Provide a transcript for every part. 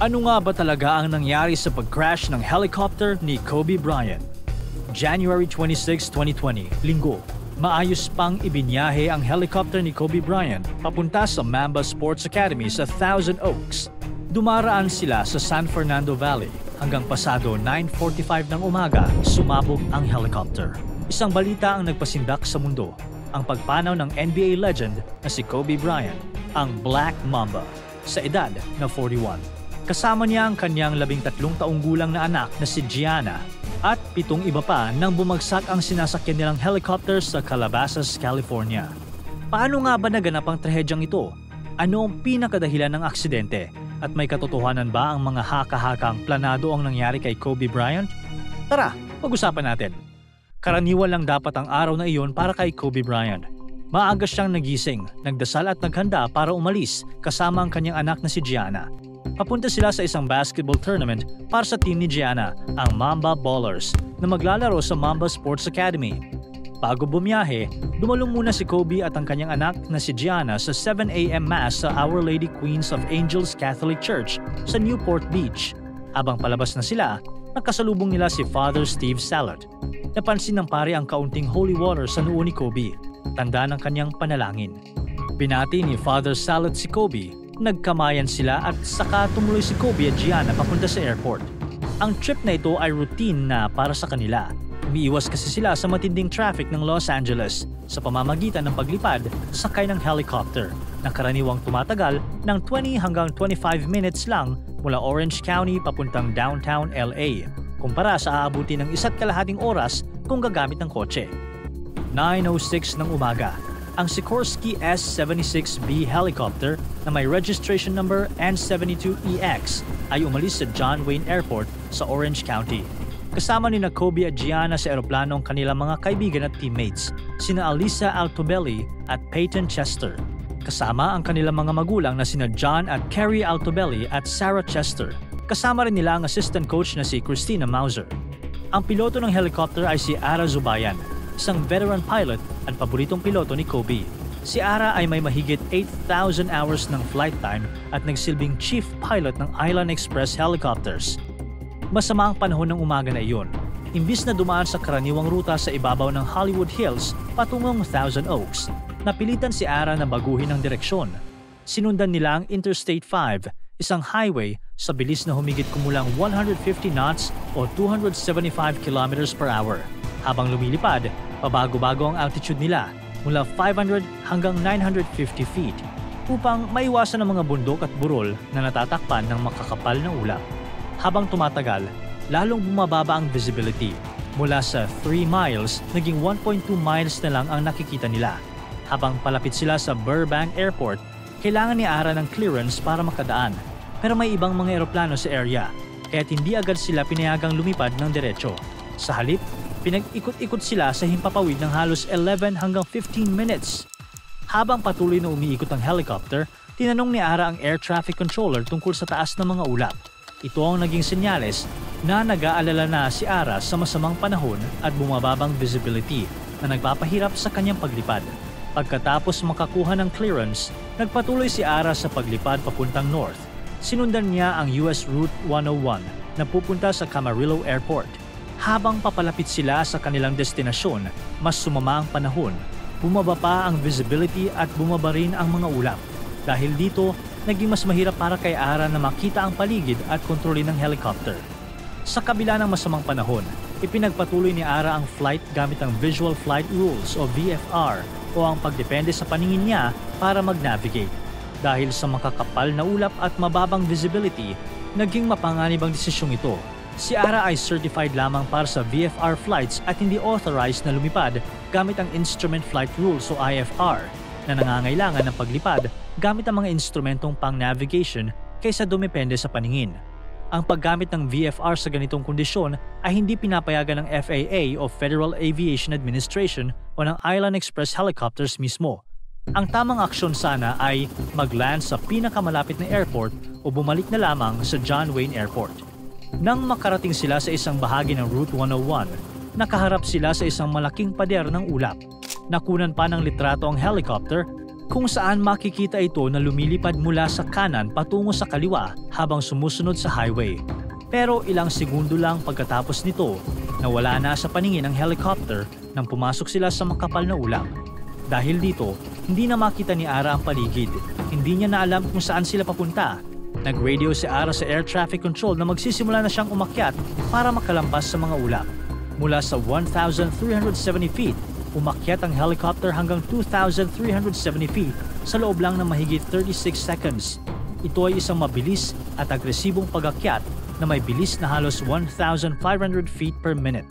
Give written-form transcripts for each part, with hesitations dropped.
Ano nga ba talaga ang nangyari sa pag-crash ng helicopter ni Kobe Bryant? January 26, 2020, Linggo. Maayos pang ibinyahe ang helicopter ni Kobe Bryant papunta sa Mamba Sports Academy sa Thousand Oaks. Dumaraan sila sa San Fernando Valley hanggang pasado 9:45 ng umaga, sumabog ang helicopter. Isang balita ang nagpasindak sa mundo, ang pagpanaw ng NBA legend na si Kobe Bryant, ang Black Mamba, sa edad na 41. Kasama niya ang kanyang 13 taong gulang na anak na si Gianna at 7 iba pa nang bumagsak ang sinasakyan nilang helicopter sa Calabasas, California. Paano nga ba naganap ang trahedyang ito? Ano ang pinakadahilan ng aksidente? At may katotohanan ba ang mga haka-hakang planado ang nangyari kay Kobe Bryant? Tara, pag-usapan natin. Karaniwan lang dapat ang araw na iyon para kay Kobe Bryant. Maaga siyang nagising, nagdasal at naghanda para umalis kasama ang kanyang anak na si Gianna. Papunta sila sa isang basketball tournament para sa team ni Gianna, ang Mamba Ballers, na maglalaro sa Mamba Sports Academy. Bago bumiyahe, dumalo muna si Kobe at ang kanyang anak na si Gianna sa 7 a.m. Mass sa Our Lady Queens of Angels Catholic Church sa Newport Beach. Habang palabas na sila, nakasalubong nila si Father Steve Salad. Napansin ng pare ang kaunting holy water sa noo ni Kobe, tanda ng kanyang panalangin. Binati ni Father Salad si Kobe, nagkamayan sila at saka tumuloy si Kobe at Gianna papunta sa airport. Ang trip na ito ay routine na para sa kanila. Umiiwas kasi sila sa matinding traffic ng Los Angeles sa pamamagitan ng paglipad sakay ng helicopter na karaniwang tumatagal ng 20 hanggang 25 minutes lang mula Orange County papuntang downtown LA kumpara sa aabuti ng 1.5 oras kung gagamit ng kotse. 9:06 ng umaga. Ang Sikorsky S-76B helicopter na may registration number N72EX ay umalis sa John Wayne Airport sa Orange County. Kasama ni Kobe at Gianna sa eroplano ang kanilang mga kaibigan at teammates, sina Alisa Altobelli at Peyton Chester. Kasama ang kanilang mga magulang na sina John at Carrie Altobelli at Sarah Chester. Kasama rin nila ang assistant coach na si Christina Mauser. Ang piloto ng helicopter ay si Ara Zubayan, isang veteran pilot at paboritong piloto ni Kobe. Si Ara ay may mahigit 8,000 hours ng flight time at nagsilbing chief pilot ng Island Express Helicopters. Masama ang panahon ng umaga na iyon. Imbis na dumaan sa karaniwang ruta sa ibabaw ng Hollywood Hills patungong Thousand Oaks, napilitan si Ara na baguhin ang direksyon. Sinundan nila ang Interstate 5, isang highway sa bilis na humigit kumulang 150 knots o 275 kilometers per hour. Habang lumilipad, pabago-bago ang altitude nila mula 500 hanggang 950 feet upang maiwasan ang mga bundok at burol na natatakpan ng makakapal na ulap. Habang tumatagal, lalong bumababa ang visibility. Mula sa 3 miles, naging 1.2 miles na lang ang nakikita nila. Habang palapit sila sa Burbank Airport, kailangan ni Ara ng clearance para makadaan. Pero may ibang mga eroplano sa area, kaya't hindi agad sila pinayagang lumipad ng diretso. Sa halip, pinag-ikot-ikot sila sa himpapawid ng halos 11 hanggang 15 minutes. Habang patuloy na umiikot ang helicopter, tinanong ni Ara ang air traffic controller tungkol sa taas ng mga ulap. Ito ang naging senyales na nag-aalala na si Ara sa masamang panahon at bumababang visibility na nagpapahirap sa kanyang paglipad. Pagkatapos makakuha ng clearance, nagpatuloy si Ara sa paglipad papuntang north. Sinundan niya ang US Route 101 na pupunta sa Camarillo Airport. Habang papalapit sila sa kanilang destinasyon, mas sumama ang panahon. Bumaba pa ang visibility at bumaba rin ang mga ulap. Dahil dito, naging mas mahirap para kay Ara na makita ang paligid at kontrolin ng helicopter. Sa kabila ng masamang panahon, ipinagpatuloy ni Ara ang flight gamit ang Visual Flight Rules o VFR o ang pagdepende sa paningin niya para mag-navigate. Dahil sa makakapal na ulap at mababang visibility, naging mapanganib ang desisyong ito. Si Ara ay certified lamang para sa VFR flights at hindi authorized na lumipad gamit ang Instrument Flight Rules o IFR na nangangailangan ng paglipad gamit ang mga instrumentong pang-navigation kaysa dumepende sa paningin. Ang paggamit ng VFR sa ganitong kondisyon ay hindi pinapayagan ng FAA o Federal Aviation Administration o ng Island Express Helicopters mismo. Ang tamang aksyon sana ay mag-land sa pinakamalapit na airport o bumalik na lamang sa John Wayne Airport. Nang makarating sila sa isang bahagi ng Route 101, nakaharap sila sa isang malaking pader ng ulap. Nakunan pa ng litrato ang helicopter kung saan makikita ito na lumilipad mula sa kanan patungo sa kaliwa habang sumusunod sa highway. Pero ilang segundo lang pagkatapos nito, nawala na sa paningin ang helicopter nang pumasok sila sa makapal na ulap. Dahil dito, hindi na makita ni Ara ang paligid. Hindi niya na alam kung saan sila papunta. Nag-radio si Ara sa air traffic control na magsisimula na siyang umakyat para makalampas sa mga ulap. Mula sa 1,370 feet, umakyat ang helicopter hanggang 2,370 feet sa loob lang ng mahigit 36 seconds. Ito ay isang mabilis at agresibong pag-akyat na may bilis na halos 1,500 feet per minute.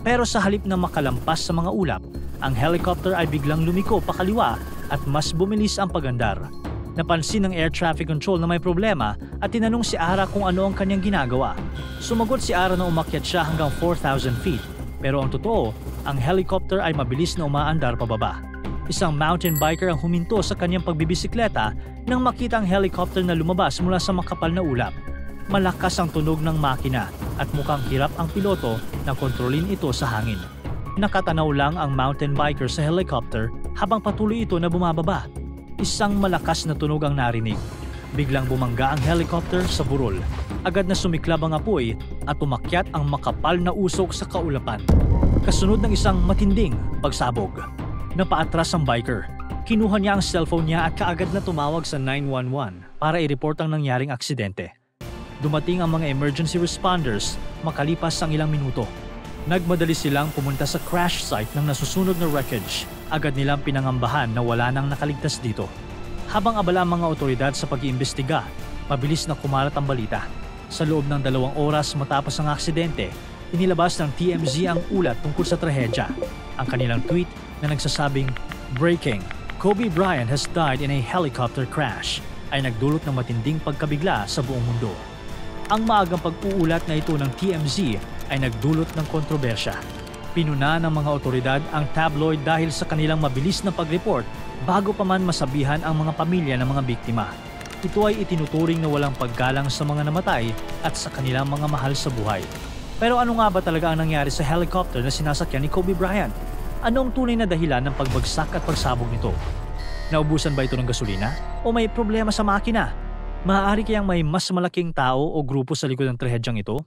Pero sa halip na makalampas sa mga ulap, ang helicopter ay biglang lumiko pakaliwa at mas bumilis ang pagandar. Napansin ng air traffic control na may problema at tinanong si Ara kung ano ang kanyang ginagawa. Sumagot si Ara na umakyat siya hanggang 4,000 feet. Pero ang totoo, ang helicopter ay mabilis na umaandar pababa. Isang mountain biker ang huminto sa kanyang pagbibisikleta nang makita ang helicopter na lumabas mula sa makapal na ulap. Malakas ang tunog ng makina at mukhang hirap ang piloto na kontrolin ito sa hangin. Nakatanaw lang ang mountain biker sa helicopter habang patuloy ito na bumababa. Isang malakas na tunog ang narinig. Biglang bumangga ang helicopter sa burol. Agad na sumiklab ang apoy at umakyat ang makapal na usok sa kaulapan. Kasunod ng isang matinding pagsabog. Napaatras ang biker. Kinuha niya ang cellphone niya at kaagad na tumawag sa 911 para i-report ang nangyaring aksidente. Dumating ang mga emergency responders makalipas ang ilang minuto. Nagmadali silang pumunta sa crash site ng nasusunog na wreckage. Agad nilang pinangambahan na wala nang nakaligtas dito. Habang abala ang mga otoridad sa pag-iimbestiga, mabilis na kumalat ang balita. Sa loob ng 2 oras matapos ang aksidente, inilabas ng TMZ ang ulat tungkol sa trahedya. Ang kanilang tweet na nagsasabing, "Breaking, Kobe Bryant has died in a helicopter crash," ay nagdulot ng matinding pagkabigla sa buong mundo. Ang maagang pag-uulat na ito ng TMZ ay nagdulot ng kontrobersya. Pinuna ng mga otoridad ang tabloid dahil sa kanilang mabilis na pag-report bago pa man masabihan ang mga pamilya ng mga biktima. Ito ay itinuturing na walang paggalang sa mga namatay at sa kanilang mga mahal sa buhay. Pero ano nga ba talaga ang nangyari sa helicopter na sinasakyan ni Kobe Bryant? Ano ang tunay na dahilan ng pagbagsak at pagsabog nito? Naubusan ba ito ng gasolina? O may problema sa makina? Maaari kayang may mas malaking tao o grupo sa likod ng trahedyang ito?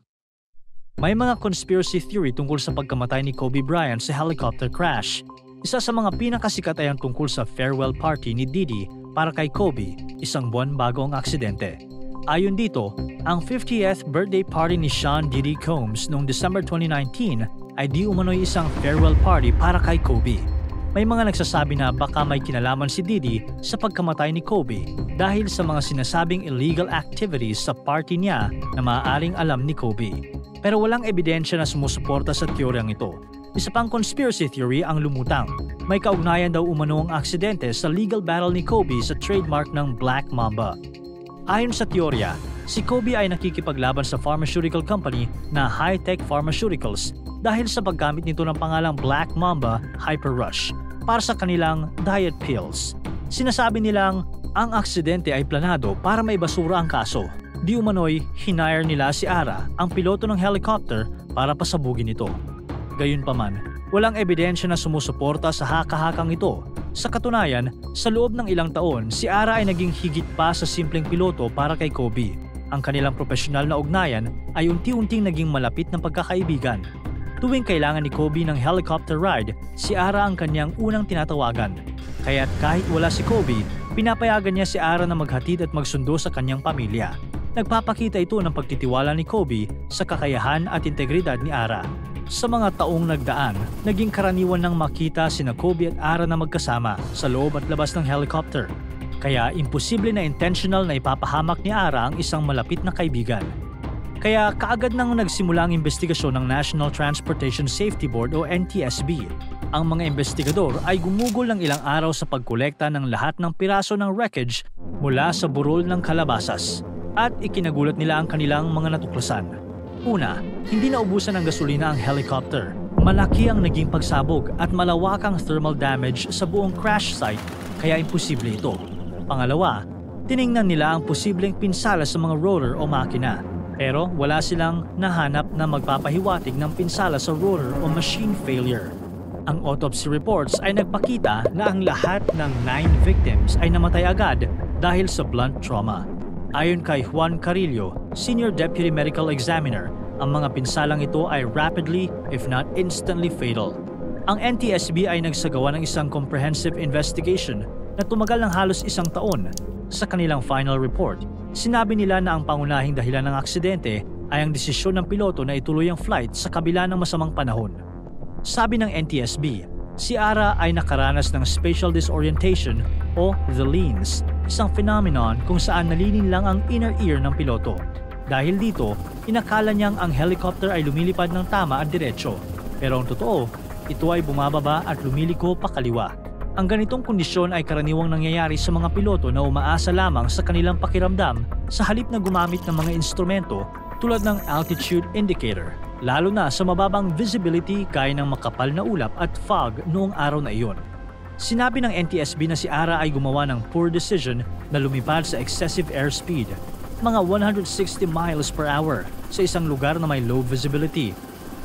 May mga conspiracy theory tungkol sa pagkamatay ni Kobe Bryant sa helicopter crash. Isa sa mga pinakasikat ay ang tungkol sa farewell party ni Diddy para kay Kobe, isang buwan bago ang aksidente. Ayon dito, ang 50th birthday party ni Sean Diddy Combs noong December 2019 ay di umano'y isang farewell party para kay Kobe. May mga nagsasabi na baka may kinalaman si Diddy sa pagkamatay ni Kobe dahil sa mga sinasabing illegal activities sa party niya na maaaring alam ni Kobe. Pero walang ebidensya na sumusuporta sa teoryang ito. Isa pang conspiracy theory ang lumutang. May kaugnayan daw umano ang aksidente sa legal battle ni Kobe sa trademark ng Black Mamba. Ayon sa teorya, si Kobe ay nakikipaglaban sa pharmaceutical company na High-Tech Pharmaceuticals dahil sa paggamit nito ng pangalang Black Mamba Hyper Rush para sa kanilang diet pills. Sinasabi nilang ang aksidente ay planado para maibasura ang kaso. Di umano'y hinire nila si Ara, ang piloto ng helicopter, para pasabugin ito. Gayunpaman, walang ebidensya na sumusuporta sa haka-hakang ito. Sa katunayan, sa loob ng ilang taon, si Ara ay naging higit pa sa simpleng piloto para kay Kobe. Ang kanilang profesional na ugnayan ay unti-unting naging malapit ng pagkakaibigan. Tuwing kailangan ni Kobe ng helicopter ride, si Ara ang kanyang unang tinatawagan. Kaya't kahit wala si Kobe, pinapayagan niya si Ara na maghatid at magsundo sa kanyang pamilya. Nagpapakita ito ng pagtitiwala ni Kobe sa kakayahan at integridad ni Ara. Sa mga taong nagdaan, naging karaniwan nang makita sina Kobe at Ara na magkasama sa loob at labas ng helicopter. Kaya imposible na intentional na ipapahamak ni Ara ang isang malapit na kaibigan. Kaya kaagad nang nagsimula ang investigasyon ng National Transportation Safety Board o NTSB. Ang mga investigador ay gumugol ng ilang araw sa pagkolekta ng lahat ng piraso ng wreckage mula sa burol ng kalabasas. At ikinagulat nila ang kanilang mga natuklasan. Una, hindi naubusan ng gasolina ang helicopter. Malaki ang naging pagsabog at malawakang thermal damage sa buong crash site, kaya imposible ito. Pangalawa, tiningnan nila ang posibleng pinsala sa mga rotor o makina. Pero wala silang nahanap na magpapahiwatig ng pinsala sa rotor o machine failure. Ang autopsy reports ay nagpakita na ang lahat ng 9 victims ay namatay agad dahil sa blunt trauma. Ayon kay Juan Carillo, Senior Deputy Medical Examiner, ang mga pinsalang ito ay rapidly, if not instantly fatal. Ang NTSB ay nagsagawa ng isang comprehensive investigation na tumagal ng halos 1 taon. Sa kanilang final report, sinabi nila na ang pangunahing dahilan ng aksidente ay ang desisyon ng piloto na ituloy ang flight sa kabila ng masamang panahon. Sabi ng NTSB, si Ara ay nakaranas ng spatial disorientation o the leans, isang phenomenon kung saan nalilin lang ang inner ear ng piloto. Dahil dito, inakala niyang ang helicopter ay lumilipad ng tama at diretso. Pero ang totoo, ito ay bumababa at lumiliko pakaliwa. Ang ganitong kondisyon ay karaniwang nangyayari sa mga piloto na umaasa lamang sa kanilang pakiramdam sa halip na gumamit ng mga instrumento tulad ng altitude indicator, lalo na sa mababang visibility gaya ng makapal na ulap at fog noong araw na iyon. Sinabi ng NTSB na si Ara ay gumawa ng poor decision na lumipad sa excessive airspeed, mga 160 miles per hour sa isang lugar na may low visibility.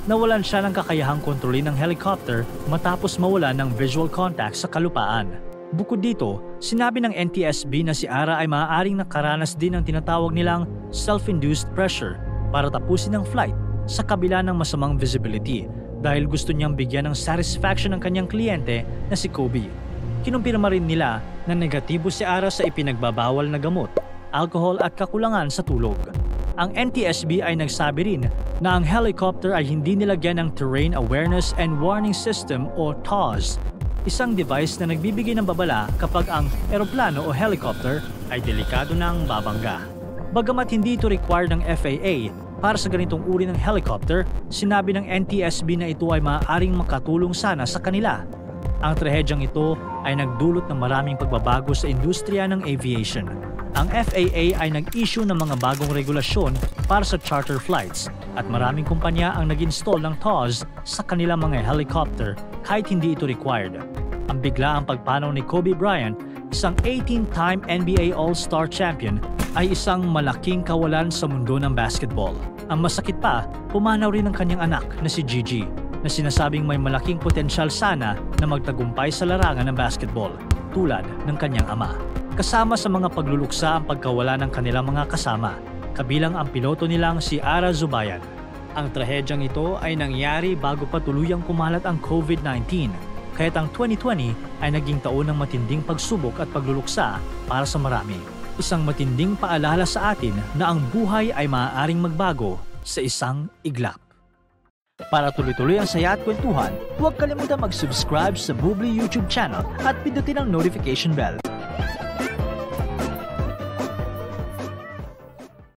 Nawalan siya ng kakayahang kontrolin ng helicopter matapos mawala ng visual contact sa kalupaan. Bukod dito, sinabi ng NTSB na si Ara ay maaaring nakaranas din ng tinatawag nilang self-induced pressure para tapusin ang flight sa kabila ng masamang visibility dahil gusto niyang bigyan ng satisfaction ng kanyang kliyente na si Kobe. Kinumpirma rin nila na negatibo si Ara sa ipinagbabawal na gamot, alcohol at kakulangan sa tulog. Ang NTSB ay nagsabi rin na ang helicopter ay hindi nilagyan ng Terrain Awareness and Warning System o TAWS, isang device na nagbibigay ng babala kapag ang eroplano o helicopter ay delikado ng babangga. Bagamat hindi ito required ng FAA para sa ganitong uri ng helicopter, sinabi ng NTSB na ito ay maaaring makatulong sana sa kanila. Ang trahedyang ito ay nagdulot ng maraming pagbabago sa industriya ng aviation. Ang FAA ay nag-issue ng mga bagong regulasyon para sa charter flights at maraming kumpanya ang nag-install ng TAWS sa kanilang mga helicopter kahit hindi ito required. Ang biglaang pagpanaw ni Kobe Bryant, isang 18-time NBA All-Star champion, ay isang malaking kawalan sa mundo ng basketball. Ang masakit pa, pumanaw rin ang kanyang anak na si Gigi, na sinasabing may malaking potensyal sana na magtagumpay sa larangan ng basketball, tulad ng kanyang ama. Kasama sa mga pagluluksa ang pagkawala ng kanilang mga kasama, kabilang ang piloto nilang si Ara Zubayan. Ang trahedyang ito ay nangyari bago pa tuluyang kumalat ang COVID-19, kaya't ang 2020 ay naging taon ng matinding pagsubok at pagluluksa para sa marami. Isang matinding paalala sa atin na ang buhay ay maaaring magbago sa isang iglap. Para tuloy-tuloy ang saya at kwentuhan, huwag kalimutan mag-subscribe sa Bubbly YouTube channel at pindutin ang notification bell.